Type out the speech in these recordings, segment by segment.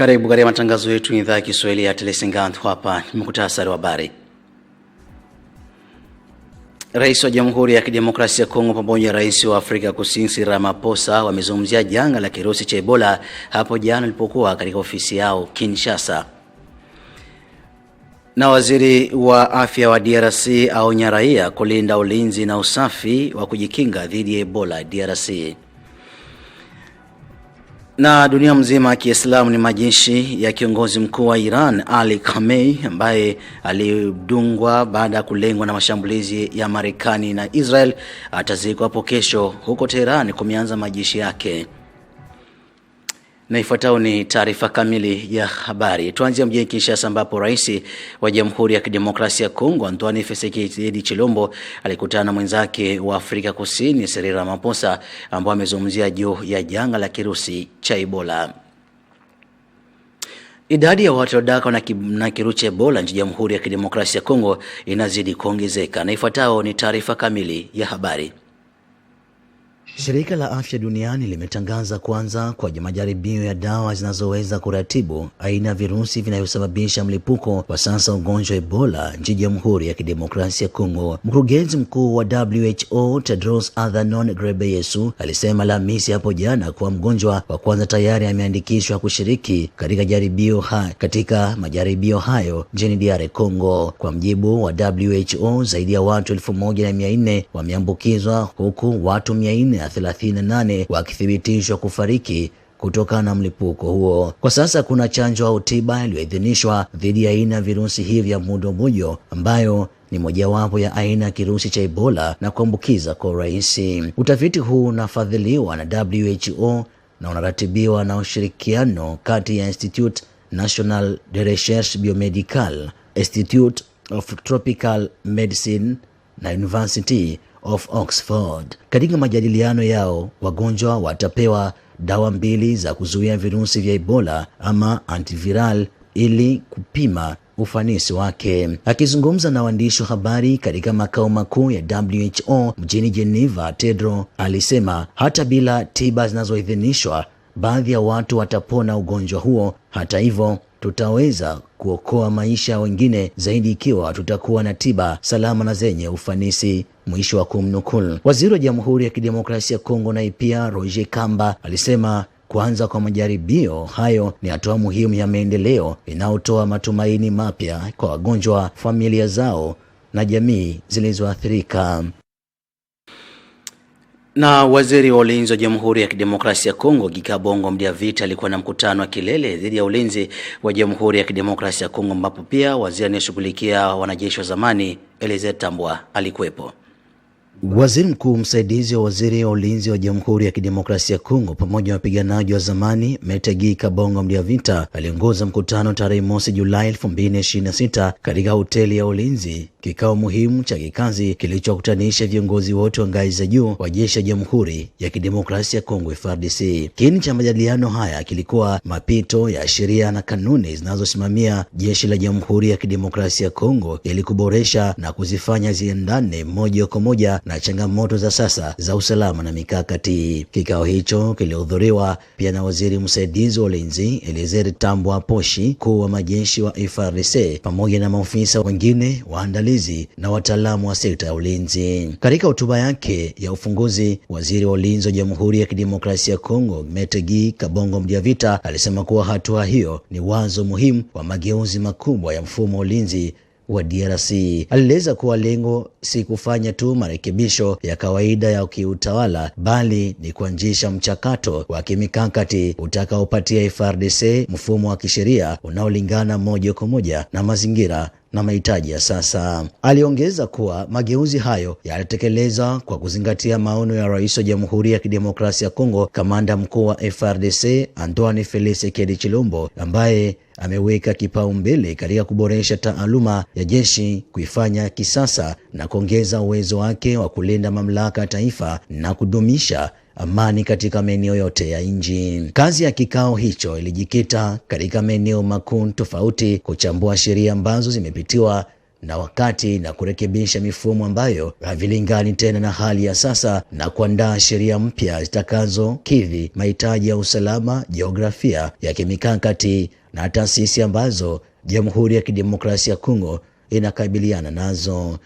Karibu katika matangazo yetu idhaa ya Kiswahili ya Telesenganth. Hapa ni muhtasari wa habari. Rais wa Jamhuri ya Kidemokrasia ya Kongo pamoja na Rais wa Afrika Kusini Cyril Ramaphosa wamezungumzia janga la kirusi cha Ebola hapo jana walipokuwa katika ofisi yao Kinshasa. Na waziri wa afya wa DRC aonya raia kulinda ulinzi na usafi wa kujikinga dhidi ya Ebola DRC. Na dunia mzima ya Kiislamu ni majeshi ya kiongozi mkuu wa Iran Ali Khamenei ambaye alidungwa baada ya kulengwa na mashambulizi ya Marekani na Israel atazikwa hapo kesho huko Tehran kumeanza majeshi yake. Na ifuatayo ni taarifa kamili ya habari. Tuanzie mjini Kinshasa ambapo Rais wa Jamhuri ya Kidemokrasia ya Kongo Antoine Tshisekedi Tshilombo alikutana na mwenzake wa Afrika Kusini Cyril Ramaphosa ambao amezungumzia juu ya janga la kirusi cha Ebola. Idadi ya watu waliodaka na kirusi cha Ebola nchini Jamhuri ya Kidemokrasia ya Kongo inazidi kuongezeka. Na ifuatayo ni taarifa kamili ya habari. Shirika la Afya Duniani limetangaza kuanza kwa majaribio ya dawa zinazoweza kuratibu aina ya virusi vinayosababisha mlipuko wa sasa ugonjwa Ebola nchini Jamhuri ya Kidemokrasia ya Kongo. Mkurugenzi mkuu wa WHO Tedros Adhanom Ghebreyesus alisema Alhamisi hapo jana kuwa mgonjwa wa kwanza tayari ameandikishwa kushiriki katika majaribio hayo nchini DR Congo. Kwa mjibu wa WHO, zaidi ya watu 1400 wameambukizwa huku watu 438 wakithibitishwa kufariki kutokana na mlipuko huo. Kwa sasa kuna chanjo au tiba iliyoidhinishwa dhidi ya aina virusi hivi vya mbundo ambayo ni mojawapo ya aina ya kirusi cha Ebola na kuambukiza kwa urahisi. Utafiti huu unafadhiliwa na WHO na unaratibiwa na ushirikiano kati ya Institut National de Recherche Biomedical, Institute of Tropical Medicine na University of Oxford. Katika majadiliano yao, wagonjwa watapewa dawa 2 za kuzuia virusi vya Ebola ama antiviral ili kupima ufanisi wake. Akizungumza na waandishi wa habari katika makao makuu ya WHO mjini Geneva, Tedros alisema hata bila tiba zinazoidhinishwa, baadhi ya watu watapona ugonjwa huo. Hata hivyo, tutaweza kuokoa maisha wengine zaidi ikiwa tutakuwa na tiba salama na zenye ufanisi, mwisho wa kumnukuu. Waziri wa Jamhuri ya Kidemokrasia ya Kongo na pia Roger Kamba alisema kuanza kwa majaribio hayo ni hatua muhimu ya maendeleo inayotoa matumaini mapya kwa wagonjwa, familia zao na jamii zilizoathirika. Na waziri wa ulinzi wa Jamhuri ya Kidemokrasia ya Kongo Gikabongo Mdiavita alikuwa na mkutano wa kilele dhidi ya ulinzi wa Jamhuri ya Kidemokrasia ya Kongo ambapo pia waziri anayeshughulikia wanajeshi wa zamani Elizabeth Tambwa alikuwepo. Waziri mkuu msaidizi wa waziri wa ulinzi wa Jamhuri ya Kidemokrasia ya Kongo pamoja na wapiganaji wa zamani Metegi Kabongo Mdiavita aliongoza mkutano tarehe 1 Julai 2026 katika hoteli ya ulinzi, kikao muhimu cha kikazi kilichokutanisha viongozi wote wa ngazi za juu wa jeshi la Jamhuri ya Kidemokrasia ya Kongo FARDC. Kiini cha majadiliano haya kilikuwa mapito ya sheria na kanuni zinazosimamia jeshi la Jamhuri ya Kidemokrasia ya Kongo ili kuboresha na kuzifanya ziendane moja kwa moja na changamoto za sasa za usalama na mikakati. Kikao hicho kilihudhuriwa pia na waziri msaidizi wa ulinzi Elizabeth Tambwa Poshi, mkuu wa majeshi wa FARDC pamoja na maofisa wengine waandalizi na wataalamu wa sekta ya ulinzi. Katika hotuba yake ya ufunguzi, waziri wa ulinzi wa Jamhuri ya Kidemokrasia ya Kongo Metegi Kabongo Mdiavita alisema kuwa hatua hiyo ni wazo muhimu wa mageuzi makubwa ya mfumo wa ulinzi wa DRC. Alieleza kuwa lengo si kufanya tu marekebisho ya kawaida ya kiutawala, bali ni kuanzisha mchakato wa kimikakati utakaopatia FARDC mfumo wa kisheria unaolingana moja kwa moja na mazingira na mahitaji ya sasa. Aliongeza kuwa mageuzi hayo yalitekelezwa kwa kuzingatia maono ya Rais wa Jamhuri ya Kidemokrasia ya Kongo, kamanda mkuu wa FARDC Antoine Felix Tshisekedi Tshilombo, ambaye ameweka kipaumbele katika kuboresha taaluma ya jeshi, kuifanya kisasa na kuongeza uwezo wake wa kulinda mamlaka ya taifa na kudumisha amani katika maeneo yote ya nchi. Kazi ya kikao hicho ilijikita katika maeneo makuu tofauti: kuchambua sheria ambazo zimepitiwa na wakati na kurekebisha mifumo ambayo havilingani tena na hali ya sasa na kuandaa sheria mpya zitakazokidhi mahitaji ya usalama, jiografia ya kimikakati na taasisi ambazo Jamhuri ya Kidemokrasia ya Kongo inakabiliana nazo.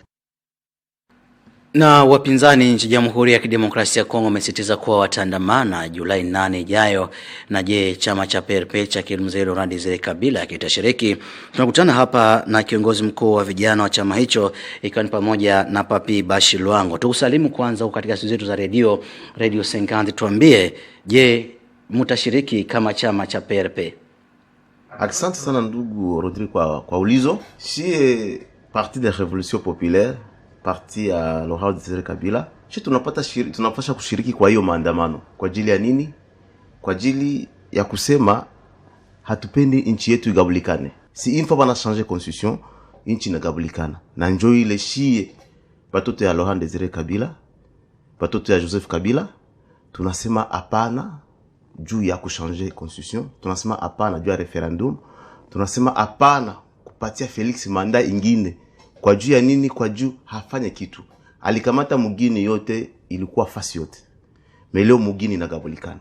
Na wapinzani nchi Jamhuri ya Kidemokrasia ya Kongo wamesitiza kuwa wataandamana Julai 8 ijayo. Na je, chama cha PRP cha Mzee Laurent Desire Kabila kitashiriki? Tunakutana hapa na kiongozi mkuu wa vijana wa chama hicho, ikiwa ni pamoja na Papi Bashilwango. Tukusalimu kwanza katika studio zetu za Radio 50. Tuambie, je, mtashiriki kama chama cha PRP? Asante sana ndugu Rodrigo kwa ulizo. Si Parti de Révolution Populaire, parti ya Laurent Desire Kabila, tunapasha kushiriki kwa hiyo maandamano. Kwa ajili ya nini? Kwa ajili ya kusema hatupendi nchi yetu igabulikane. Si une fois bana changer constitution, nchi inagabulikana. Na njoo ile shie batoto ya Laurent Desire Kabila, batoto ya Joseph Kabila, tunasema hapana juu ya kuchanger constitution, tunasema hapana juu ya referendum, tunasema hapana kupatia Felix manda ingine. Kwa juu ya nini? Kwa juu hafanye kitu. Alikamata mugini yote, ilikuwa fasi yote. Meleo mugini inagabulikana.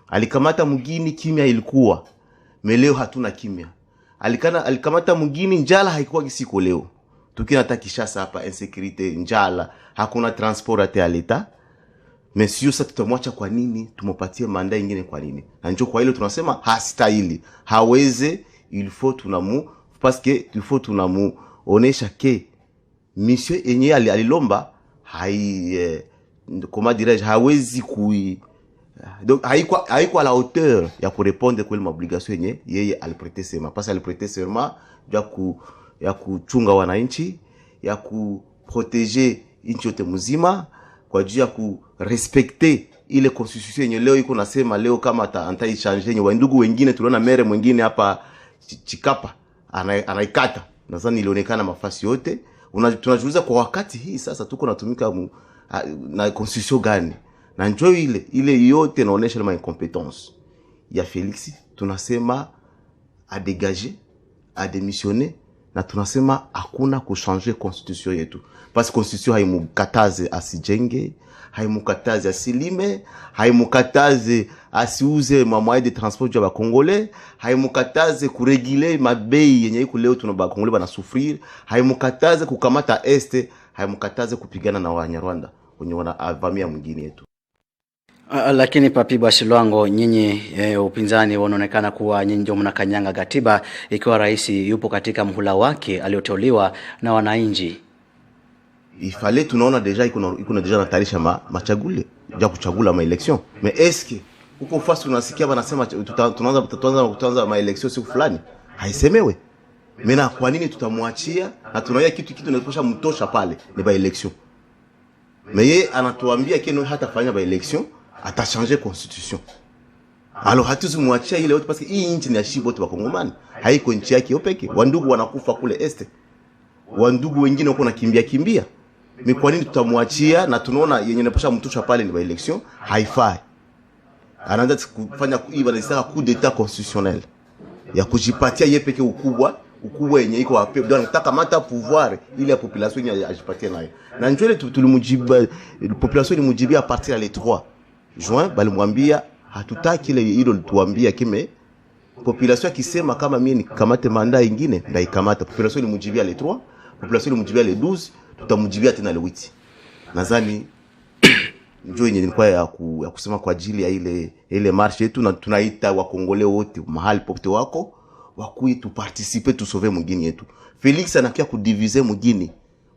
Alikamata mugini, kimya ilikuwa. Meleo hatuna kimya. Alikamata mugini, njala haikuwa kisiko leo. Tukina Kinshasa hapa, insécurité, njala, hakuna transport ate ya leta. Monsieur sasa tutamwacha kwa nini? Tumopatie manda ingine kwa nini? Na njoo kwa hilo tunasema hastahili. Haweze, il faut tunamu, parce que il faut tunamu onesha ke monsieur enye alilomba comment dirais-je, hawezi donc haiko à la hauteur ya kurépondre kwa ile obligation yenye yeye aliprêter serment, parce aliprêter serment ya kuchunga wananchi, ya kuprotéger nchi yote mzima, kwa ajili ya kurespecter ile constitution yenye leo iko nasema leo kama antai-changer yenye wandugu wengine. Tuliona mere mwingine hapa Chikapa anaikata. Nadhani ilionekana mafasi yote. Tunajiuliza kwa wakati hii sasa tuko natumika na constitution gani? Na njoo ile yote inaonyesha ma incompetence ya Felix. Tunasema a dégager, a démissionner, na tunasema hakuna kuchanger constitution yetu. Parce que constitution haimukataze asijenge, haimukataze asilime, haimukataze asiuze moyen de transport ya Bakongolais, haimukataze kuregule mabei yenye iko leo tuna Bakongolais bana souffrir, haimukataze kukamata este, haimukataze kupigana na Wanyarwanda wenye wanavamia mwingine yetu. Lakini Papi Bashilwango, nyinyi upinzani wanaonekana kuwa nyinyi ndio mnakanyanga katiba, ikiwa rais yupo katika mhula wake alioteuliwa na wananchi. Ifale tunaona deja iko deja natarisha machagule ya kuchagula ma election. Mais est-ce que uko fasi unasikia wanasema tutaanza ma election siku fulani? Haisemewe. Mena kwa nini tutamwachia? Na tunaona kitu kinatosha mtosha pale ni ba election. Mais yeye anatuambia keno hata fanya ba election, ata changer constitution. Alors hatuzi mwachia ile yote parce que hii nchi ni ya shibo wote wa Kongomani. Haiko nchi yake yopeke. Wandugu wanakufa kule este. Wandugu wengine wako nakimbia. Mais kwa nini tutamwachia? Na tunaona yenye inapasha mtosha pale ni ba election, haifai. Anaanza kufanya hii wanasema coup d'état constitutionnel. Ya kujipatia yeye peke ukubwa yenye iko wapi ndio anataka mata pouvoir ile ya population yenye ajipatie nayo. Na njoo ile tulimujiba population ilimujibia a partir ya le 3 juin, balimwambia hatutaki ile hilo tuambia kime population akisema kama mimi nikamate manda nyingine ndaikamata. Population ilimujibia le 3, population ilimujibia le 12, tutamujibia tena le 8. Nadhani njoo yenye ilikuwa ya kusema kwa ajili ya ile marche yetu, na tunaita Wakongole wote mahali popote wako wakuye tu participer tu sauver mwingine yetu. Felix anakia kudiviser mwingine.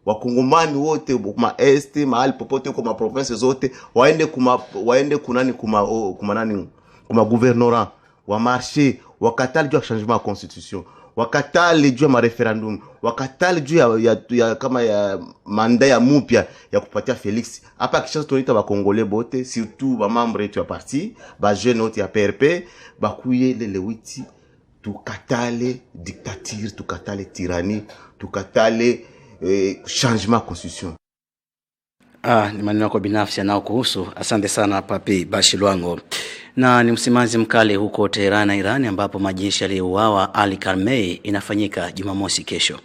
Wakongomani wote kuma este mahali popote kwa province zote waende kunani kuma gouvernorat wa marché wakatali juu ya changement ya constitution, wakatali juu ya referendum, wakatali juu ya kama ya manda ya mupya ya kupatia Felix. Hapa kisha tunaita Wakongole bote, surtout ba membre yetu ya parti, ba jeune wote ya PRP, bakuye le 8, tukatale dictature, tukatale tyrannie, tukatale changement constitution. Ni maneno yako binafsi nao kuhusu. Asante sana Papi Bashilwango. Na ni msimanzi mkali huko Tehran, Iran, ambapo majeshi yaliyouawa Ali Khamenei inafanyika Jumamosi kesho.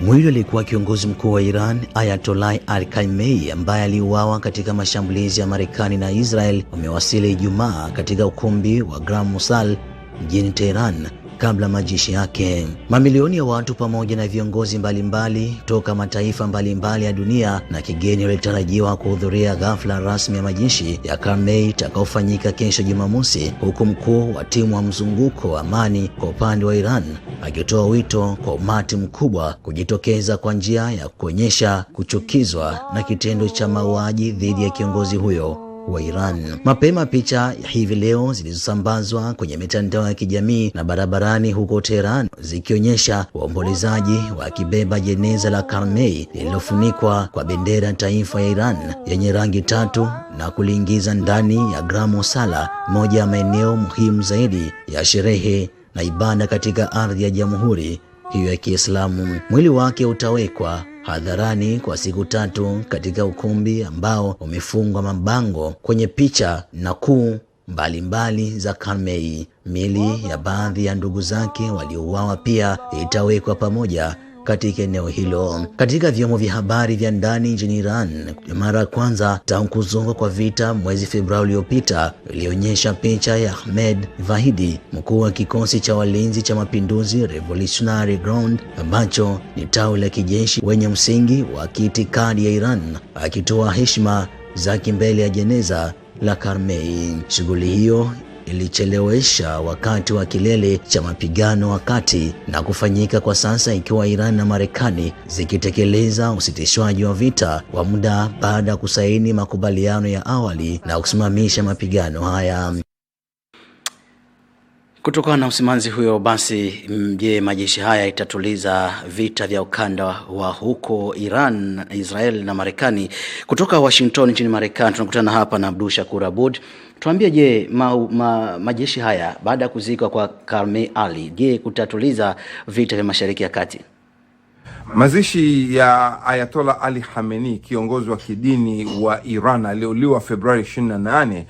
Mwili alikuwa kiongozi mkuu wa Iran Ayatollah Ali Khamenei ambaye aliuawa katika mashambulizi ya Marekani na Israel umewasili Ijumaa katika ukumbi wa Grand Musal mjini Tehran kabla majishi yake. Mamilioni ya watu pamoja na viongozi mbalimbali toka mataifa mbalimbali ya dunia na kigeni walitarajiwa kuhudhuria ghafla rasmi ya majishi ya Khamenei itakaofanyika kesho Jumamosi, huku mkuu wa timu wa mzunguko wa amani kwa upande wa Iran akitoa wito kwa umati mkubwa kujitokeza kwa njia ya kuonyesha kuchukizwa na kitendo cha mauaji dhidi ya kiongozi huyo wa Iran. Mapema picha ya hivi leo zilizosambazwa kwenye mitandao ya kijamii na barabarani huko Tehran zikionyesha waombolezaji wakibeba jeneza la Khamenei lililofunikwa kwa bendera taifa ya Iran yenye rangi tatu na kuliingiza ndani ya Grand Musala, moja ya maeneo muhimu zaidi ya sherehe na ibada katika ardhi ya Jamhuri hiyo ya Kiislamu. Mwili wake utawekwa hadharani kwa siku 3 katika ukumbi ambao umefungwa mabango kwenye picha na kuu mbalimbali za Khamenei. Miili ya baadhi ya ndugu zake waliouawa pia itawekwa pamoja katika eneo hilo. Katika vyombo vya habari vya ndani nchini Iran, mara ya kwanza tangu kuzuka kwa vita mwezi Februari uliopita, ilionyesha picha ya Ahmed Vahidi, mkuu wa kikosi cha walinzi cha mapinduzi Revolutionary Guard, ambacho ni tawi la kijeshi wenye msingi wa kiitikadi ya Iran, akitoa heshima zake mbele ya jeneza la Khamenei. Shughuli hiyo ilichelewesha wakati wa kilele cha mapigano wakati na kufanyika kwa sasa, ikiwa Iran na Marekani zikitekeleza usitishwaji wa vita wa muda baada ya kusaini makubaliano ya awali na kusimamisha mapigano haya. Kutokana na usimamizi huyo basi, je, majeshi haya itatuliza vita vya ukanda wa huko Iran, Israel na Marekani? Kutoka Washington nchini Marekani tunakutana hapa na Abdul Shakur Abud. Tuambie, je, majeshi haya baada ya kuzikwa kwa Khamenei Ali, je, kutatuliza vita vya Mashariki ya Kati? Mazishi ya Ayatollah Ali Khamenei, kiongozi wa kidini wa Iran aliyeuliwa Februari 28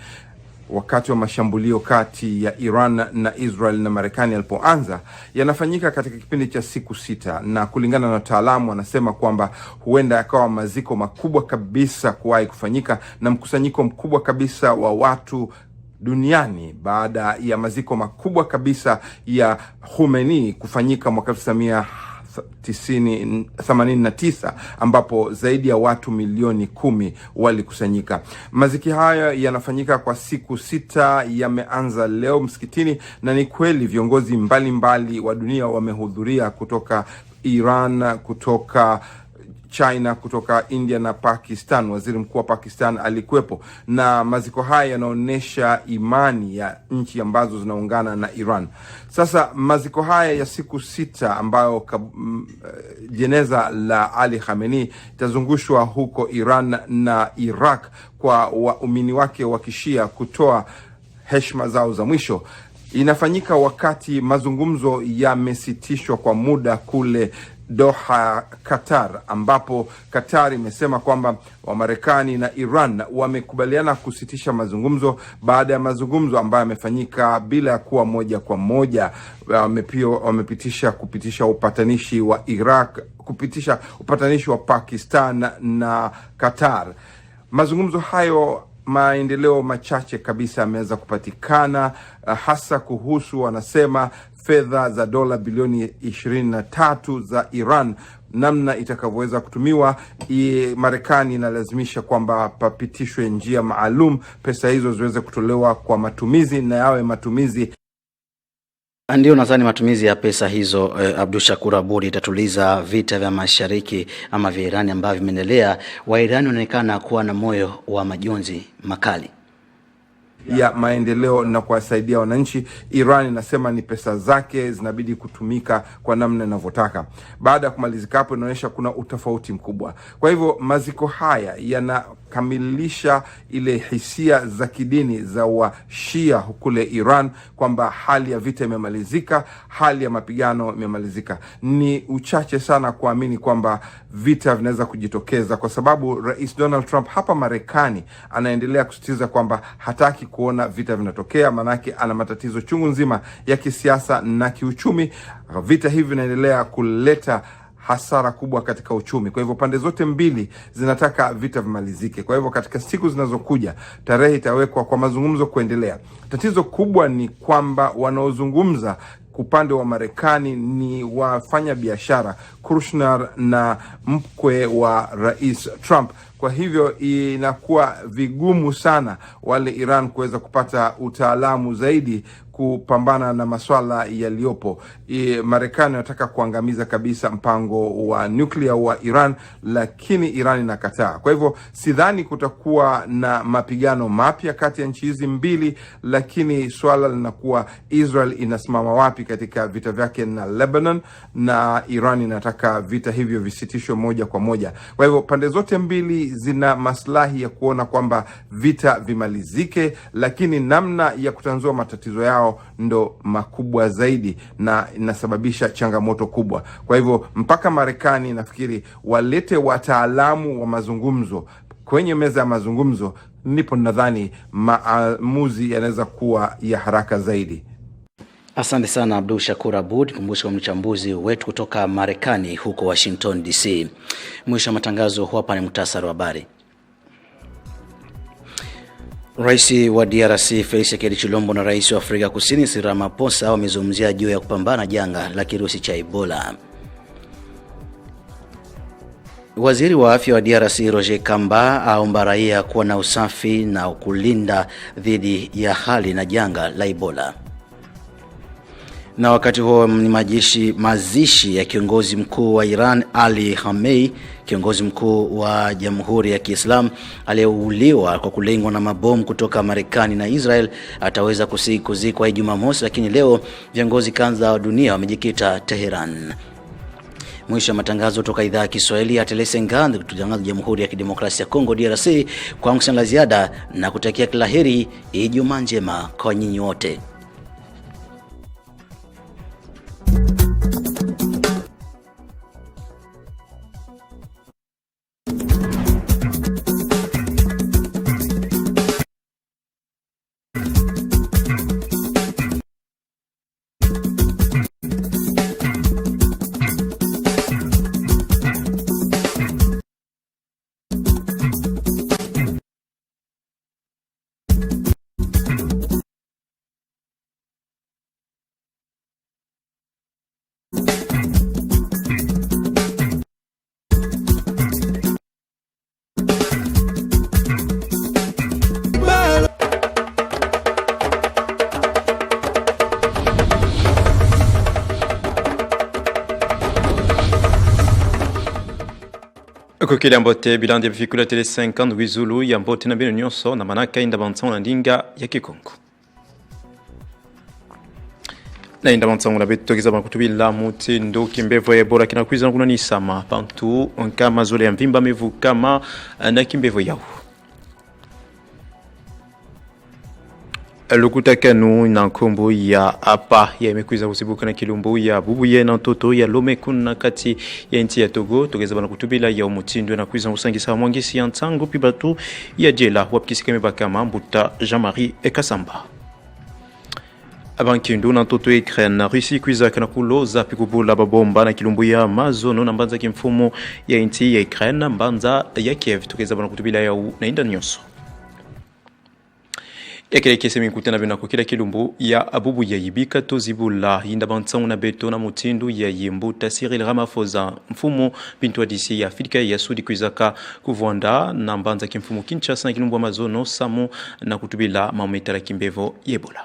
wakati wa mashambulio kati ya Iran na Israel na Marekani yalipoanza, yanafanyika katika kipindi cha siku 6, na kulingana na wataalamu wanasema kwamba huenda yakawa maziko makubwa kabisa kuwahi kufanyika na mkusanyiko mkubwa kabisa wa watu duniani baada ya maziko makubwa kabisa ya Khamenei kufanyika mwaka 1989 ambapo zaidi ya watu milioni 10 walikusanyika. Maziki haya yanafanyika kwa siku 6, yameanza leo msikitini, na ni kweli viongozi mbalimbali wa dunia wamehudhuria, kutoka Iran, kutoka China, kutoka India na Pakistan. Waziri mkuu wa Pakistan alikuwepo, na maziko haya yanaonesha imani ya nchi ambazo zinaungana na Iran. Sasa maziko haya ya siku 6 ambayo jeneza la Ali Khamenei itazungushwa huko Iran na Iraq kwa waumini wake wa Kishia kutoa heshima zao za mwisho, inafanyika wakati mazungumzo yamesitishwa kwa muda kule Doha, Qatar, ambapo Qatar imesema kwamba Wamarekani na Iran wamekubaliana kusitisha mazungumzo baada ya mazungumzo ambayo yamefanyika bila ya kuwa moja kwa moja. Kupitisha upatanishi wa Iraq, kupitisha upatanishi wa Pakistan na Qatar. Mazungumzo hayo, maendeleo machache kabisa yameweza kupatikana, hasa kuhusu, wanasema, fedha za dola bilioni 23 za Iran, namna itakavyoweza kutumiwa. Marekani inalazimisha kwamba papitishwe njia maalum pesa hizo ziweze kutolewa kwa matumizi, na yawe matumizi. Ndio, nadhani matumizi ya pesa hizo Abdul Shakur Abud itatuliza vita vya mashariki ama vya Iran ambavyo vimeendelea. Wa Iran wanaonekana kuwa na moyo wa majonzi makali ya maendeleo na kuwasaidia wananchi. Iran inasema ni pesa zake zinabidi kutumika kwa namna inavyotaka. Baada ya kumalizika hapo, inaonyesha kuna utofauti mkubwa. Kwa hivyo maziko haya yanakamilisha ile hisia za kidini za Washia kule Iran kwamba hali ya vita imemalizika, hali ya mapigano imemalizika. Ni uchache sana kuamini kwamba vita vinaweza kujitokeza, kwa sababu Rais Donald Trump hapa Marekani anaendelea kusisitiza kwamba hataki kuona vita vinatokea, manake ana matatizo chungu nzima ya kisiasa na kiuchumi. Vita hivi vinaendelea kuleta hasara kubwa katika uchumi. Kwa hivyo pande zote mbili zinataka vita vimalizike. Kwa hivyo katika siku zinazokuja tarehe itawekwa kwa mazungumzo kuendelea. Tatizo kubwa ni kwamba wanaozungumza upande wa Marekani ni wafanya biashara Kushner na mkwe wa Rais Trump. Kwa hivyo inakuwa vigumu sana wale Iran kuweza kupata utaalamu zaidi kupambana na maswala yaliyopo. Marekani inataka kuangamiza kabisa mpango wa nuclear wa Iran, lakini Iran inakataa. Kwa hivyo sidhani kutakuwa na mapigano mapya kati ya nchi hizi mbili, lakini swala linakuwa Israel inasimama wapi katika vita vyake na Lebanon, na Iran inataka vita hivyo visitishwe moja kwa moja. Kwa hivyo pande zote mbili zina maslahi ya kuona kwamba vita vimalizike, lakini namna ya kutanzua matatizo yao ndo makubwa zaidi na inasababisha changamoto kubwa. Kwa hivyo mpaka Marekani nafikiri walete wataalamu wa mazungumzo kwenye meza ya mazungumzo, ndipo nadhani maamuzi yanaweza kuwa ya haraka zaidi. Asante sana Abdul Shakur Abud, kumbusha mchambuzi wetu kutoka Marekani huko Washington DC. Mwisho wa matangazo, hapa ni muhtasari wa habari. Rais wa DRC Felix Tshisekedi Tshilombo na Rais wa Afrika Kusini Cyril Ramaphosa wamezungumzia juu ya kupambana janga la kirusi cha Ebola. Waziri wa afya wa DRC Roger Kamba aomba raia kuwa na usafi na kulinda dhidi ya hali na janga la Ebola. Na wakati huo ni mazishi ya kiongozi mkuu wa Iran Ali Khamenei, kiongozi mkuu wa Jamhuri ya Kiislamu aliyeuliwa kwa kulengwa na mabomu kutoka Marekani na Israel, ataweza kuzikwa Jumamosi, lakini leo viongozi kadhaa wa dunia wamejikita Tehran. Mwisho wa matangazo kutoka idhaa ya Kiswahili ya Telese Ngand kutoka Jamhuri ya Kidemokrasia ya Kongo DRC. Kwa msanga ziada na kutakia kila heri, Ijumaa njema kwa nyinyi wote. Kukile ambote bilan de vikula tele 50 wizulu ya mbote na bino nyonso na manaka inda bantsang na ndinga ya Kikongo. Na inda bantsang na beto kiza bakutubila mutindo kimbevo Ebola kina kwiza kuna ni sama pantu onkama zole ya mvimba mevu kama na kimbevo yao. Lukuta kanu na nkombo ya apa ya imekuiza kusibuka na kilumbu ya bubuye na ntoto ya lome kuna kati ya nchi ya Togo togeza bana kutubila ya umutindo na kuiza usangisa mwangisi ya ntango pibatu ya jela wapkisika mebakama mbuta Jean-Marie Ekasamba. Abankindu na ntoto ya Ukraine na Russi kuiza kana kuloza pikubula babomba na kilumbu ya mazono na mbanza kimfumo ya nchi ya Ukraine na mbanza ya Kiev togeza bana kutubila ya na inda nyoso. Ekele kese mikutana bina kukila kilumbu ya abubu ya yibika tozibula inda bantsang na beto na mutindu ya yimbuta Cyril Ramaphosa mfumo bintu wa DC ya Afrika ya Sudi kuizaka kuvonda na mbanza kimfumo Kinshasa na kilumbu wa mazono samu na kutubila mametara kimbevo Ebola.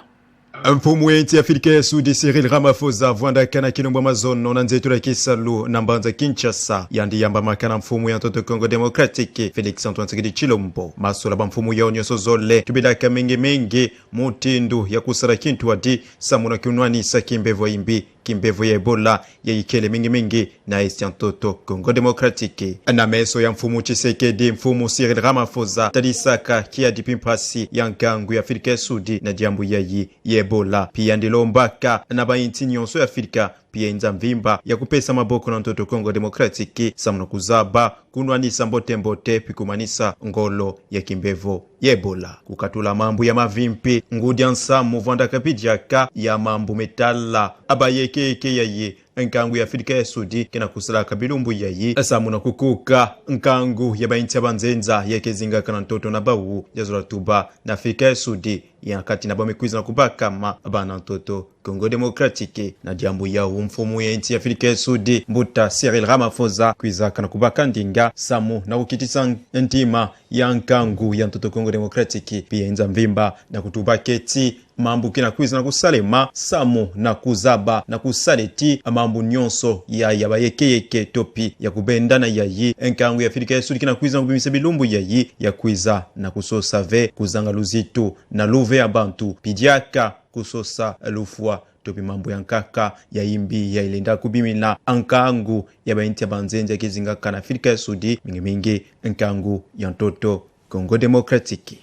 Mfumu ya nchi ya Afrika ya Sudi Cyril Ramaphosa vwanda kana kilombo mazono na nzetu la Kisalu na mbanza Kinshasa yandi yamba makana mfumu ya ntoto Kongo Democratic Felix Antoine Tshisekedi Tshilombo masola ba mfumu ya onyoso zole tubidaka menge mutindu ya kusara kintu wadi samuna kunwani sa kimbevo imbi kimbevo ya Ebola ya ikele mingi na esi ntoto Kongo Democratic na meso ya mfumu Tshisekedi mfumu Cyril Ramaphosa tadisaka kia dipimpasi ya ngangu ya Afrika ya Sudi na jambu ya Ebola pia ndilombaka na bainti nyonso ya Afrika pia inza mvimba ya kupesa maboko na ntoto Kongo Democratic samuna kuzaba kunwanisa mbote pikumanisa ngolo ya kimbevo Ebola kukatula mambu ya mavimpi ngudi ansamu vanda kapijaka ya mambu metala abayeke yaye nkangu ya Afrika ya Sudi kina kusala kabilumbu yayi samu na kukuka nkangu ya bainti ya banzenza yekezinga kana ntoto na bawu jazura tuba na Afrika ya Sudi ya kati na bamekwiza na kubaka ma bana ntoto Kongo Demokratiki na jambo ya mfumu ya nchi ya Afrika ya Sudi Mbuta Cyril Ramaphosa kwiza kana kubaka ndinga samu na kukitisa ntima ya nkangu ya ntoto Kongo Demokratiki pia inza mvimba na kutubaketi mambu kina kwiza na kusalema samu na kuzaba na kusaleti mambu nyonso ya yabayekeyeke topi ya kubendana yayi nkangu ya Afrika ya Sudi kina kwiza na kubimise bilumbu yayi ya kwiza na kusosave kuzanga luzitu na luve ya bantu pidiaka kusosa lufua topi mambo ya nkaka ya imbi ya ilenda kubimina nkangu ya bainti ya banzenja kizinga kana Afrika ya Sudi mingi nkangu ya ntoto Kongo Demokratiki.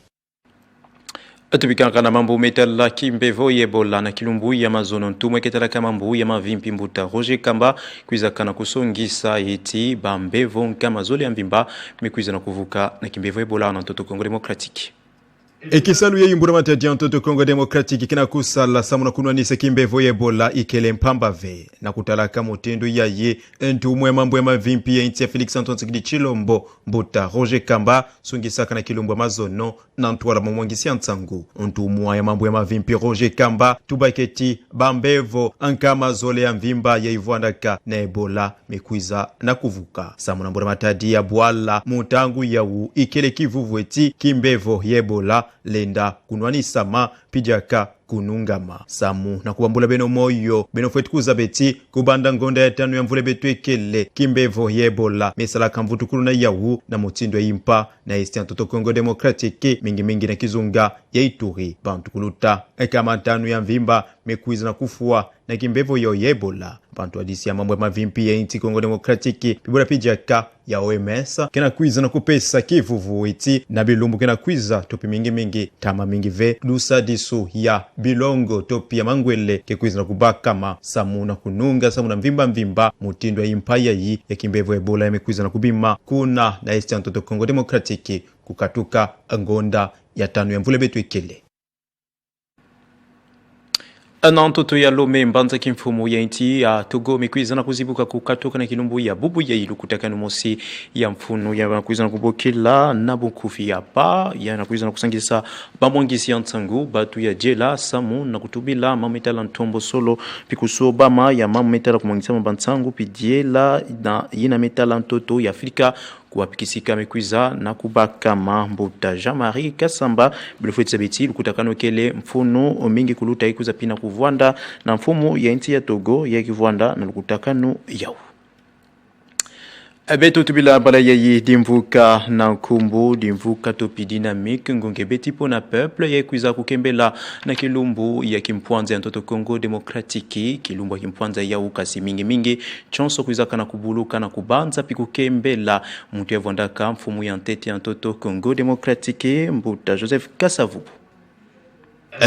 Atubikanga na mambo metala kimbevo yebola na kilumbu ya mazono ntumwe ketala kama mambo ya mavimpi Mbuta Roger Kamba kwiza kana kusongisa eti bambevo kama zole ya mbimba mikwiza na kuvuka na kimbevo yebola na ntoto Kongo Demokratiki. Ekisalu ye yumbura matadi ya ntoto Kongo Demokratiki kina kusala samu na kunwanisa kimbevo yebola ikele mpambave na kutalaka mutendo ya ye ntumwe mambo ya mavimpi ya inti ya Felix Antoine Tshisekedi Tshilombo Mbuta Roger Kamba sungisaka na kilumbu mazono na ntwala mwangisi ya ntangu ntumwe ya mambo ya mavimpi Roger Kamba tubaketi bambevo ankama zole ya mvimba ya ivuandaka na ebola mekwiza na kuvuka samu na mbura matadi ya bwala mutangu yawu ikele kivuvu eti kimbevo yebola lenda kunwanisa ma pijaka kunungama samu na kubambula beno moyo beno fwetu kuzabeti kubanda ngonda ya tanu ya mvule betu ekele kimbevo yebola mesala kamvutukulu na yawu na mutindo impa na esti ntoto Kongo Demokratiki mingi na kizunga ya Ituri bantu kuluta kama tanu ya mvimba mekwiza na kufua na kimbevo yo yebola bantu adisi ya mambo ya mavimpi ya inti Kongo Demokratiki pibura pijaka ya OMS kena kwiza na kupesa kivuvu iti na bilumbu kena kwiza topi mingi tama mingi ve lusa disu ya bilongo topi ya mangwele ke kwiza na kubaka ma samu na kununga samu na mvimba mutindo ya impaya yi ya kimbevo ebola ya mekwiza na kubima kuna na esti ntoto Kongo Demokratiki kukatuka ngonda ya tanu ya mvule betu ikele. Anantoto ya Lome mbanza kimfumu ya inti ya Togo mekwiza na kuzibuka kukatoka na kilumbu ya bubu ya ilu kutaka numosi ya mfunu ya nakwiza na kubokila na bukufi ya pa ya nakwiza na kusangisa bamwangisi ya ntangu batu ya jela samu na kutubila mametala ntombo solo pikuso bama ya mametala kumwangisa mbantangu pidiela na yina metala ntoto ya Afrika kuwapikisika mekwiza na kubaka Mbuta Jean-Marie Kasamba bilofeti sabiti lukutakano kele mfuno mingi kuluta ikuza pina kuvwanda na mfumu ya inti ya Togo ya kivwanda na lukutakano yao. Beto tubila bala yayi dimvuka na nkumbu dimvuka topi dynamique ngonge beti pona peuple ya kuiza kukembela na kilumbu ya kimpwanza ya ntoto Kongo Demokratiki kilumbu ya kimpwanza ya ukasi mingi chonso kuiza kana kubuluka na kubanza pikukembela mtu ya vondaka mfumu ya ntete ya ntoto Kongo Demokratiki Mbuta Joseph Kasavubu.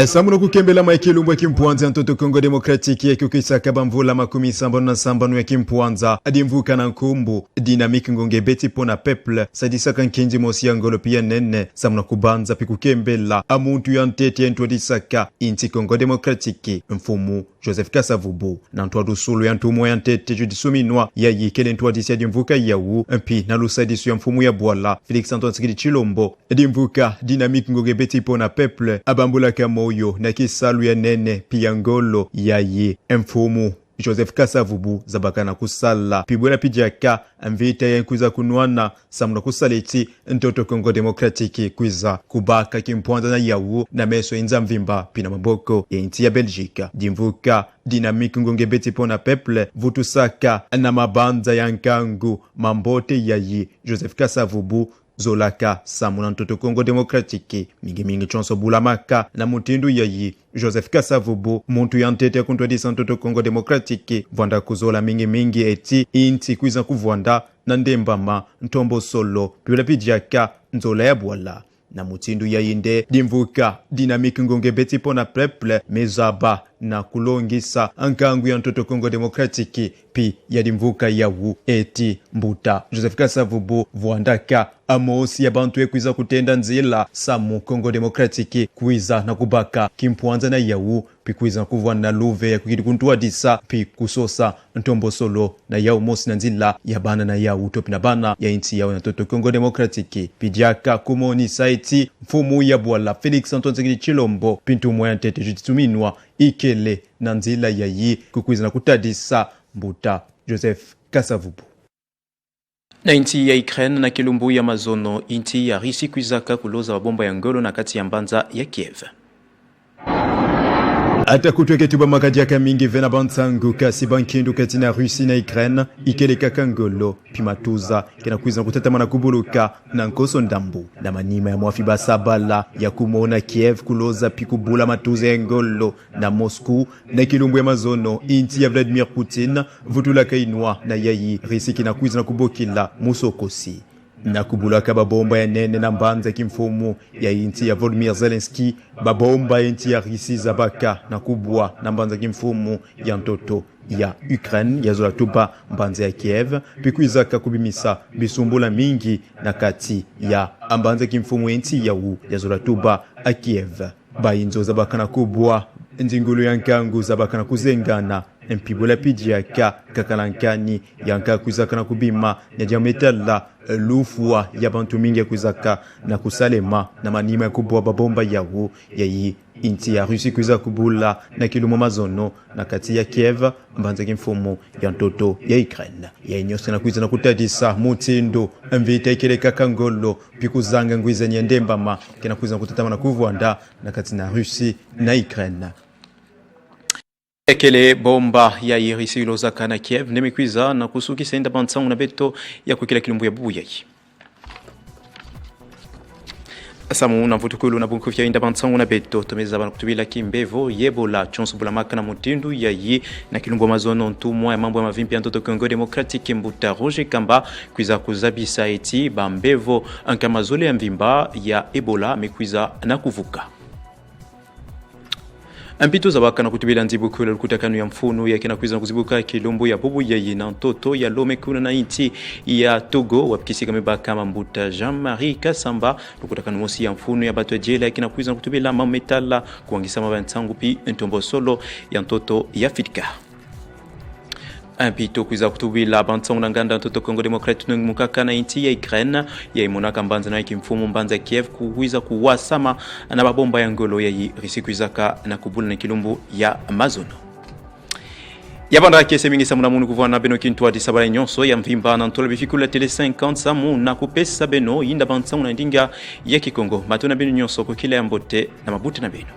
Samu na kukembela maikilumbu ya kimpwanza ya ntoto Kongo Demokratiki ya kukisaka bamvula makumi sambanu ya kimpwanza adimvuka na nkumbu dinamiki ngonge beti pona peuple sadisaka nkenji mosi ya ngolo pia nene samu na kubanza pikukembela amuntu ya ntete ya ntwadisaka inti Kongo Demokratiki mfumu Joseph Kasavubu na ntwadusulu ya ntumo ya ntete judisuminwa ya yikele ntwadisi ya dimvuka yawu mpi na lusadisu ya mfumu ya bwala Felix Antoine Tshisekedi Tshilombo dimvuka dinamiki ngonge beti pona peuple abambula moyo na kisalu ya nene pia ngolo yayi mfumu Joseph Kasavubu zabakana kusala pibwela pijaka mvita ya kuiza kunwana samuna kusaleti ntoto Kongo Demokratiki kuiza kubaka kimpwanza na yawu na meso inza mvimba pina maboko ya inti ya Belgique dimvuka dinamiki ngonge beti pona peuple vutusaka na mabanza ya nkangu mambote yayi Joseph Kasavubu zolaka samu na ntoto Kongo Demokratiki mingi chonso bulamaka na mutindu yayi Joseph Kasavubu muntu ya ntete ya kuntwadisa ntoto Kongo Demokratiki vwanda kuzola mingi eti inti kuiza kuvwanda na ndembama ntombo solo pibula pijaka nzola ya bwala na mutindu ya inde dimvuka dinamiki ngonge beti pona peuple mezaba na kulongisa ankangu ya ntoto Kongo Demokratiki pi yalimvuka yawu eti Mbuta Joseph Kasavubu vuandaka amosi ya bantu ekwiza kutenda nzila samu Kongo Demokratiki kwiza na kubaka kimpuanza na yawu pi kwiza kuvwa na luve ya kukidi kuntua disa pi kusosa ntombo solo na yawu mosi na nzila ya bana na yawu topi na bana ya inti yawu na ntoto Kongo Demokratiki pidiaka kumoni saiti mfumu ya Bwala Felix Antoine Tshisekedi Tshilombo pintu moya ntete jutituminwa ikele na nzila ya yi kukwiza na kutadisa Mbuta Joseph Kasavubu. Na inti ya Ukraine na kilumbu ya mazono inti ya Risi kwizaka kuloza wabomba ya ngolo na kati ya mbanza ya Kiev. Ata kutweketuba makadiaka mingi vena bansangu kasi bankindu katina Rusi na Ukraine ikeleka kangolo pimatuza kena kwiza kutetamana kubuluka na nkoso ndambu na manima ya mwafi basabala ya kumona Kiev kuloza pikubula matuza ya ngolo na Moscow na kilumbu ya mazono inti ya Vladimir Putin vutula kainwa na yayi Rusi kena kwiza na kubokila musokosi na kubulaka babomba ya nene na mbanza kimfumu ya inti ya Volodymyr Zelensky babomba ya inti ya Risi zabaka na kubwa na mbanza kimfumu ya ntoto ya Ukraine ya zola tuba mbanza ya Kiev pikuizaka kubimisa bisumbula mingi na kati ya mbanza kimfumu inti ya u ya zola tuba a Kiev bayinzo zabaka na kubwa nzingulu ya nkangu zabaka na kuzengana mpibula pidiaka kakalankani yanka kuzaka na kubima ya jametala lufua ya bantu mingi ya kuzaka na kusalema na manima ya kubwa babomba yawo ya yi inti ya Rusi kuza kubula na kilumo mazono na kati ya Kiev mbanza kimfumo ya ntoto ya Ukraine ya inyosi na kuza na kutadisa mutindo mvita ikeleka kangolo pikuzanga ngwiza nyendembama kena kuza kutatama na kuvwanda na kati na Rusi na Ukraine. Ekele bomba ya Irisi ilozaka na Kiev nemekwiza na kusuki senda bansangu na beto ya kukila kilumbu ya bubu yaki. Samu na vutukulu na bunkufya inda bansangu na beto tomeza bana kutubila kimbevo yebola chonsu bulamaka na mutindu ya yi na kilumbu mazono ntumwa ya mambo ya mavimpi ya ntoto Kongo Demokratiki Mbuta Roger Kamba kwiza kuzabisa eti bambevo ankamazole ya mvimba ya Ebola mekwiza na kuvuka. Ampito zabaka na kutubila nzibu kule kutakanu ya mfunu ya kina kwiza na kuzibuka kilumbu ya bubu ya yina ntoto ya lome kuna na inti ya Togo wapikisika mebaka Mbuta Jean-Marie Kasamba kutakanu mosi ya mfunu ya batu ya jela ya kina kwiza na kutubila mametala kuangisa mabantangu pi ntombo solo ya ntoto ya Fitka. Ampito kwiza kutubila bantangu na nganda ntoto Kongo Demokratiki mukaka na inti ya Ukraine ya imonaka mbanza na kimfumu mbanza Kiev kuwiza kuwasama na babomba ya ngolo ya Risi kwizaka na kubula na kilumbu ya mazono. Yabanda kese mingi samuna munu kuvana beno kintu sabala nyonso ya mvimba na ntola bifikula tele 50 samu na kupesa beno inda bantangu na ndinga ya Kikongo matuna beno nyonso ko kila ya mbote na mabuti na beno.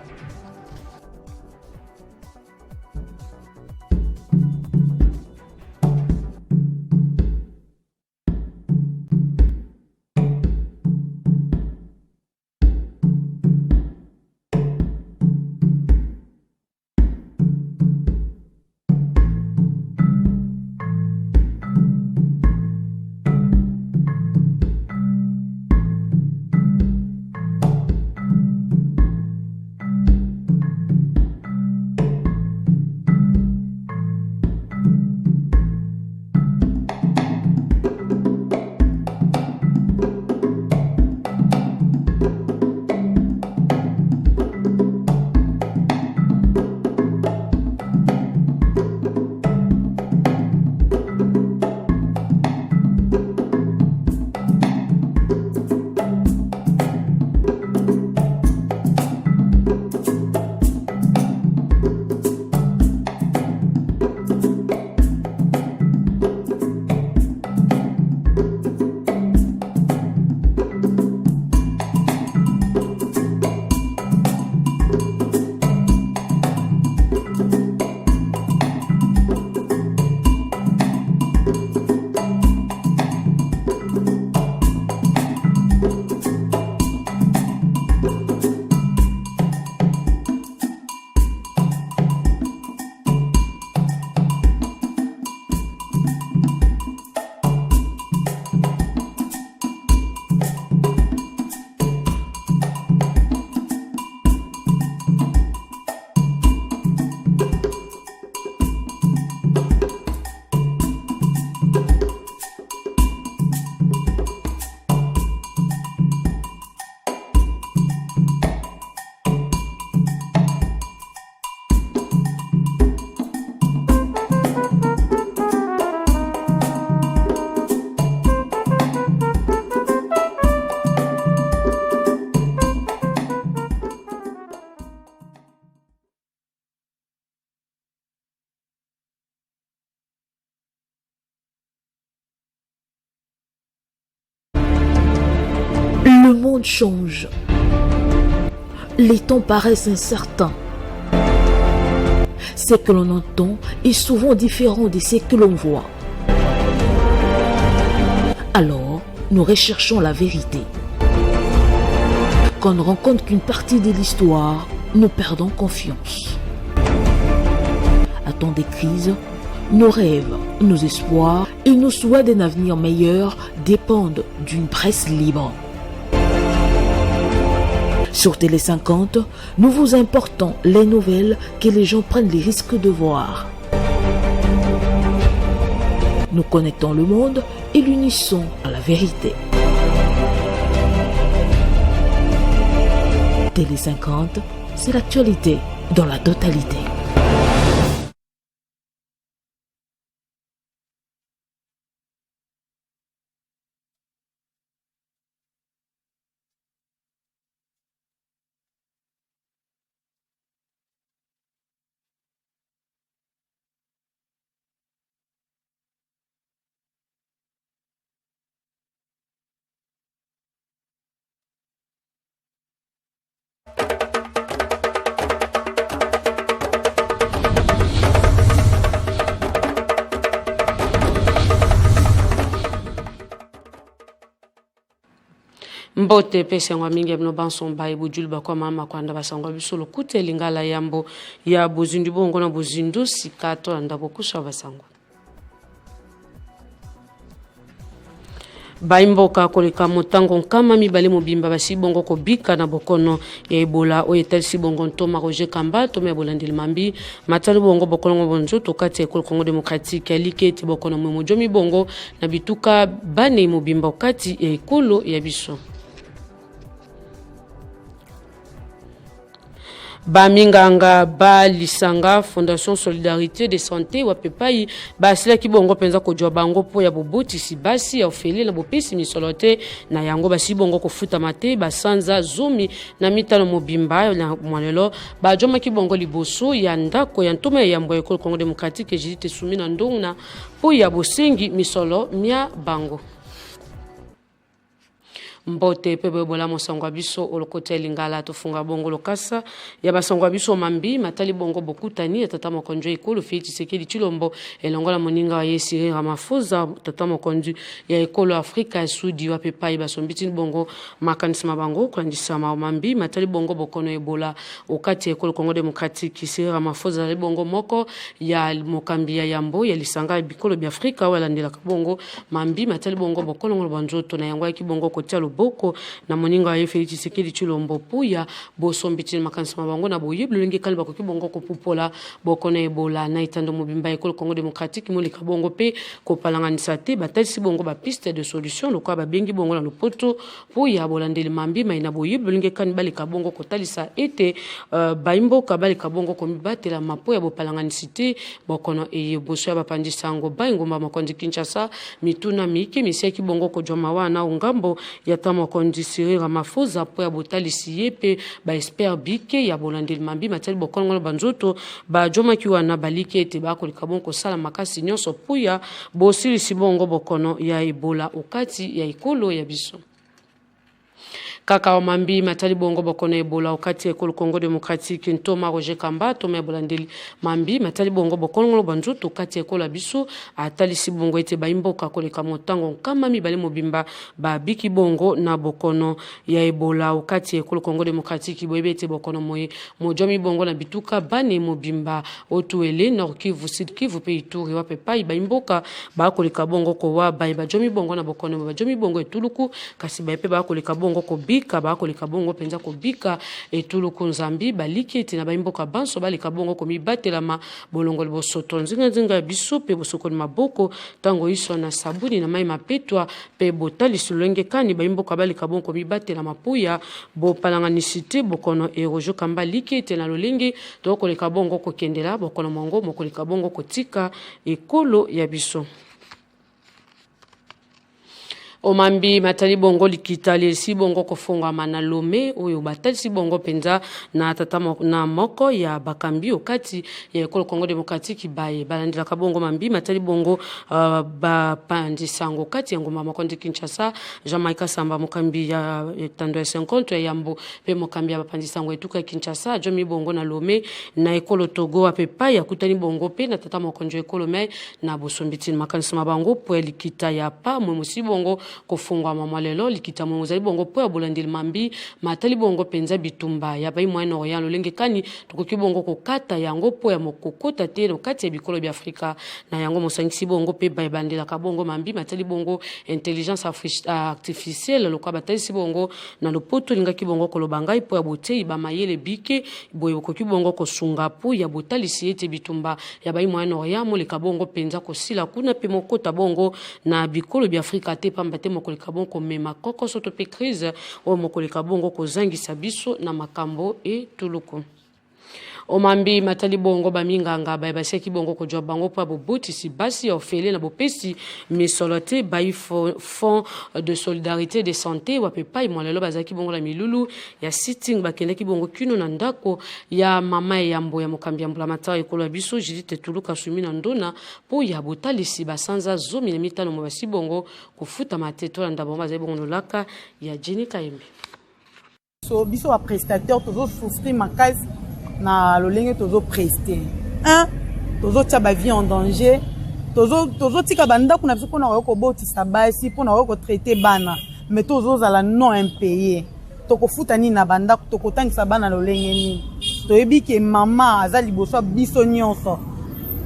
Le monde change. Les temps paraissent incertains. Ce que l'on entend est souvent différent de ce que l'on voit. Alors, nous recherchons la vérité. Quand on ne rencontre qu'une partie de l'histoire, nous perdons confiance. À temps des crises, nos rêves, nos espoirs et nos souhaits d'un avenir meilleur dépendent d'une presse libre. Sur Télé 50, nous vous importons les nouvelles que les gens prennent les risques de voir. Nous connectons le monde et l'unissons à la vérité. Télé 50, c'est l'actualité dans la totalité. Mbote pese ngwa mingi mno banso mbaye bujulba kwa mama kwanda basangwa bisolo kute lingala yambo ya bozindu bongo na bozindu sikato ndabo kusha basangwa baimboka koleka motango kama mibale mobimba basibongo ko bika na bokono ya Ebola o etel sibongo ntoma Roger Kamba to me Ebola ndilmambi matalo bongo bokono bonjo to kati ya Congo Démocratique ya likete bokono mojomi bongo na bituka bane mobimba kati ya ekolo ya biso Baminganga ba lisanga Fondation Solidarité de Santé wa pepai ba sila kibongo penza ko joba bango po ya boboti si basi ya ofeli na bopisi misolote na yango basi bongo ko futa mate ba sanza zumi na mitalo mobimba na mwalelo ba joma kibongo liboso ya ndako ya ntoma ya mboye ko Congo Démocratique jidite sumi na ndongna po ya bosengi misolo mia bango Mbote pebe bola mosangwa biso olokote lingala tofunga bongo lokasa ya basangwa biso mambi matali bongo bokutani ya tata mokonjo ekolo fiti sekeli chilombo elongola moninga ye Cyril Ramaphosa tata mokonjo ya ekolo Afrika Sudi wa pepai basombiti bongo makanisma bango kwandisa mambi matali bongo bokono Ebola okati ekolo Congo Démocratique Cyril Ramaphosa le bongo moko ya mokambi ya yambo ya lisanga bikolo bi Afrika wala ndela bongo mambi matali bongo bokono ngolo banjoto na yango kibongo kotia boko na moninga ya Félix Tshisekedi Tshilombo puya bosombiti makansima bango na boyeblo lingi kalba ko kibongo ko pupola boko na Ebola na itando mobimba ekolo Congo Démocratique molika bongo pe ko palanganisa te batasi bongo ba piste de solution lokwa ba bengi bongo na lopoto puya bolandeli mambi maina boyeblo lingi kan balika bongo ko talisa ete baimbo kabalika bongo ko mibatela mapo ya bopalanganisite boko na eyeboso ya bapandisango baingomba makonzi Kinshasa mituna miki misiaki bongo ko joma wana ungambo ya tamo kondi Cyril Ramaphosa po ya botalisi yepe ba expert bike ya bolandeli mambi matali bokongo banzoto ba joma kiwa na balike ete ba ko likabon ko sala makasi nyonso puya bosili sibongo bokono ya Ebola okati ya ikolo ya biso Kaka mambi matali bongo bokono Ebola okati ekolo Congo Démocratique ntoma Roger Kamba to me bolandeli mambi matali bongo bokono banzoto okati ekolo biso atali sibongo ete baimboka koleka motango kama mibale mobimba ba biki bongo na bokono ya Ebola okati ekolo Congo Démocratique boyebete bokono moye mojomi bongo na bituka bane mobimba otuele Nord Kivu Sud Kivu pe Ituri wa pepai baimboka ba koleka bongo ko wa bajomi bongo na bokono bajomi bongo etuluku kasi baepe ba koleka bongo ko bika ba koleka bongo penza ko bika etuluku Nzambi baliki ete na baimboka banso balika bongo ko mibatela ma bolongo bosoto nzinga biso pe bosoko maboko tango iso na sabuni na mai mapetwa pe botali sulenge kani baimboka balika bongo ko mibatela mapuya bo palanganisite bokono Roger Kamba liki ete na lolenge to koleka bongo ko kendela bokono mongo mokoleka bongo ko tika ekolo ya biso Omambi matali bongo likitali si bongo kofungwa mana Lomé oyo batali si bongo penza na tatama na moko ya bakambi okati ya ekolo Congo Démocratique baye balandila kabongo mambi matali bongo ba pandi sango kati ya ngoma makonde Kinshasa Jamaica Samba mokambi ya tando ya 50 ya yambo pe mokambi ya bapandi sango etuka Kinshasa jomi bongo na Lomé na ekolo Togo apepa ya kutani bongo pe na tatama konjo ekolo me na bosombitini makanisa mabango po likita ya pa mwemusi bongo kofungwa mama lelo likita mozali bongo po ya bolandeli mambi matali bongo penza bitumba ya bai mwana oya lolenge kani tukoki bongo kokata yango po ya mokokota te no kati ya bikolo bya Afrika na yango mosangisi bongo pe bai bandela ka bongo mambi matali bongo intelligence artificielle lokwa batali si bongo na lopoto lingaki bongo kolobangai po ya botei ba mayele bike boyo koki bongo kosunga po ya botali siete bitumba ya bai mwana oya moleka bongo penza kosila kuna pe mokota bongo na bikolo bya Afrika te pamba te mokoleka bongo komema koko soto pe crise o mokoleka bongo kozangisa biso na makambo e tuluku. Omambi matali bongo baminganga baseki bongo ko job bango pa bobuti si basi ofele na bopesi misolote bai fond de solidarité de santé wa pepa imolelo bazaki bongo la milulu ya sitting bakendeki bongo kino na ndako ya mama yambo ya mokambi ya mblamata ekolo biso Judith Tuluka sumi na ndona po ya botalisi basanza zomi na mitano mo basi bongo kufuta mateto na ndabo bazai bongo nolaka ya Jenny Kaembe. So biso wa prestataire tozo souffrir makazi na lolenge tozo prester tozo tia ba vie en danger tozo tika banda kuna biso pona ko botisa basi pona ko traiter bana mais tozo zala non impayé toko futa ni na banda toko tangisa bana lolenge ni toyebi ke mama azali boso biso nyonso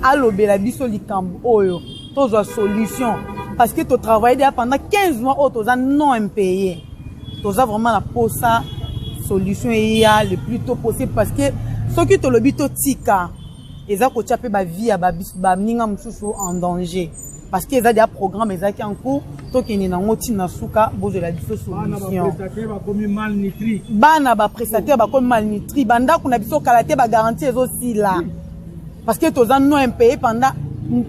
alobela biso likambo oyo tozo solution parce que to travailler pendant 15 mois au toza non impayé toza vraiment la posa solution il y a le plus tôt possible parce que ce qui te le bito tika eza ko chape ba vie ba ninga mususu en danger parce que eza des programmes eza qui en cours to ki ni na ngoti na suka bozo la biso solution bana ba prestataire ba comme malnutri banda kuna biso kalate ba garantie ezo si là parce que toza non impayé pendant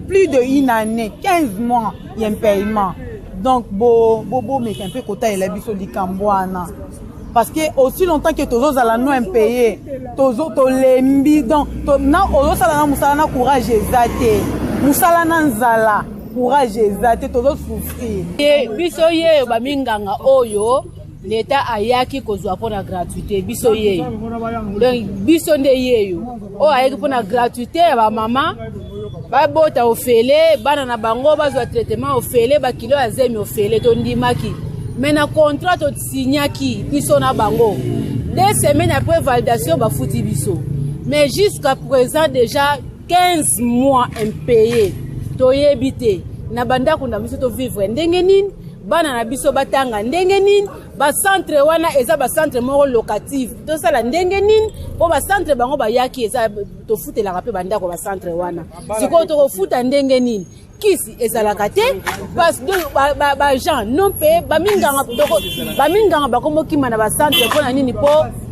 plus de une année 15 mois il y a un paiement donc bo mais un peu kota ela biso likambwana. Parce que aussi longtemps que tozo zala no impayé, tozo to lembi donc na ozo sala na musala na courage ezate, musala na nzala courage ezate tozo souffrir. Biso ye ba minganga oyo l'État ayaki kozwa pona gratuité biso ye. Donc biso nde yeyo. O ayaki pona gratuité ba mama ba bota ofele bana na bango bazwa traitement ofele ba kilo ya zemi ofele to ndimaki. Mais na contrat to signaki biso na bango 2 semaines après validation ba futi biso mais jusqu'à présent déjà 15 mois impayés to yebite na banda kuna biso to vivre ndenge nini bana na biso batanga ndenge nini ba centre wana eza ba centre moko locatif to sala ndenge nini po ba centre bango ba yaki eza to futela ka pe banda ko ba centre wana siko to futa ndenge nini kisi ezalaka te parce que ba gens non payé ba minganga ba komo kima na ba centre pona nini po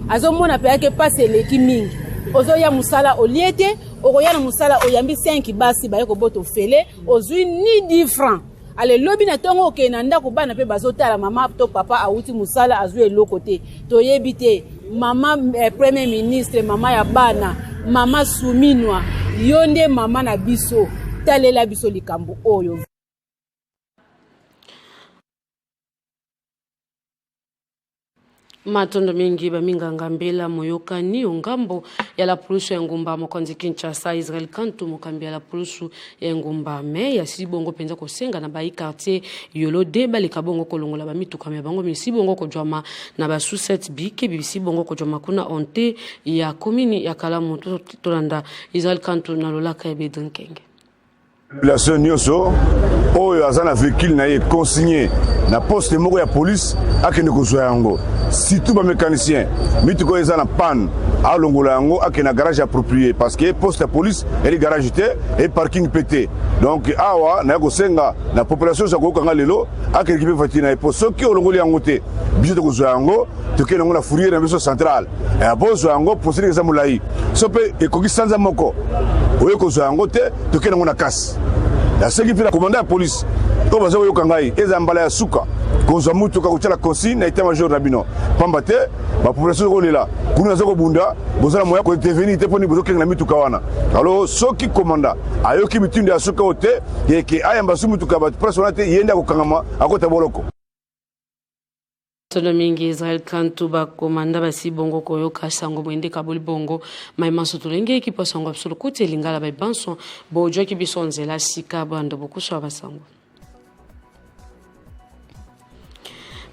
azomona pe yake passe leki mingi ozo ya musala oliete okoya na musala oyambi 5 basi ba yeko boto fele ozui ni 10 francs ale lobi na tongo ke na ndako bana pe bazotala mama to papa awuti musala azui eloko te to yebite mama premier ministre mama ya bana mama Suminwa yonde mama na biso talela biso likambo oyo. Matondo mingi ba minganga mbela moyoka ni ngambo ya la pulusu ya ngumba mokonzi Kinshasa Israel Kantu mokambi ya la pulusu ya ngumba me ya sibongo penza kosenga na bai quartier yolo deba le kabongo kolongola ba mituka me bango misibongo ko joma na ba sous-set bike bibisi bongo ko joma kuna onte ya komini ya Kalamu tolanda Israel Kantu na lolaka ya Bedrinkenge. Population nyonso oyo azana véhicule na ye consigné na poste moko ya police akende kozwa yango surtout ba mécanicien mituko eza na panne alongola yango akena garage approprié parce que poste ya police et garage te et parking pété donc awa na kosenga na population za kokanga lelo akene kipe voiture na po soki olongoli yango te biso to kozwa yango tokena ngo na fourier na biso central et abozo yango poseli eza mulai sope ekoki sanza moko oyo kozwa yango te tokena ngo na kasi. La sécurité la commandant la police, comme vous avez dit, ils ont emballé à Souka, kozwa mutuka kotia la consigne na état major na bino pamba te bapopulation kolela kuna naza kobunda bozala moya kointervenir te mponi bozokenga na mituka wana alors soki komanda ayoki mitindo ya suka o te yeke ayamba su mituka bato place wana te yende akokangama akota boloko. Tono mingi Israel Kantu ba komanda basi bongo koyoka sango mwende kabuli bongo maimanso tulenge ekipo sango absolukuti elingala ba banso bojo ki bisonzela sika bando bokuswa basango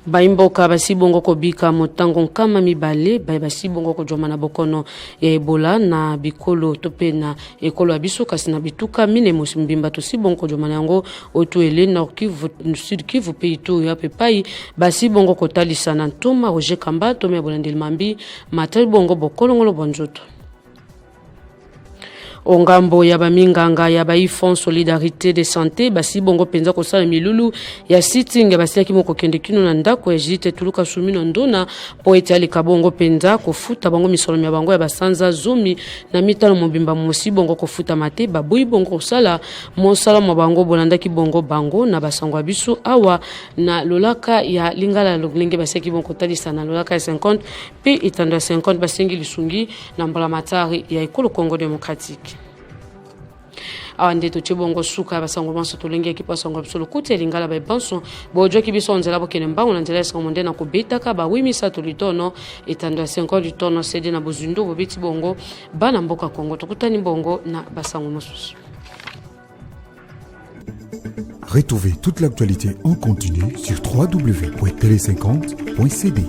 Baimboka basi bongo kobika motango nkama mibale basi bongo kojoma na bokono ya Ebola na bikolo tope na ekolo abiso kasi na bituka mine musimbimba to si bongo kojoma yango otu ele na Kivu Sud Kivu peito ya pepai basi bongo kotalisa na ntoma Roger Kamba to me bolandel mambi matal bongo bokolo ngolo bonjoto Ongambo ya baminganga ya baifon solidarité de santé basi bongo penza kosala milulu ya sitting basi akimoko kende kino na ndako ya jite tuluka sumino ndona po etali kabongo penza kofuta bango misolo ya bango ya basanza zumi na mitalo mobimba mosi bongo kofuta mate baboyi bongo kosala mosala mabango bolanda ki bongo bango na basango biso awa na lolaka ya lingala lolenge basi akimoko talisa na lolaka ya 50 pe itanda 50 basengi lisungi na mbala matari ya ekolo Congo démocratique awande to chibongo suka basango manso tolenge ekipa sango absolukuti elingala ba banso bojo kibiso onzela bokene mbango na nzela sango monde na kubetaka ba wimisa tolitono etando ya 50 litono cede na bozundo bobeti bongo bana mboka Kongo tokutani bongo na basango mosusu. Retrouvez toute l'actualité en continu sur www.tele50.cd.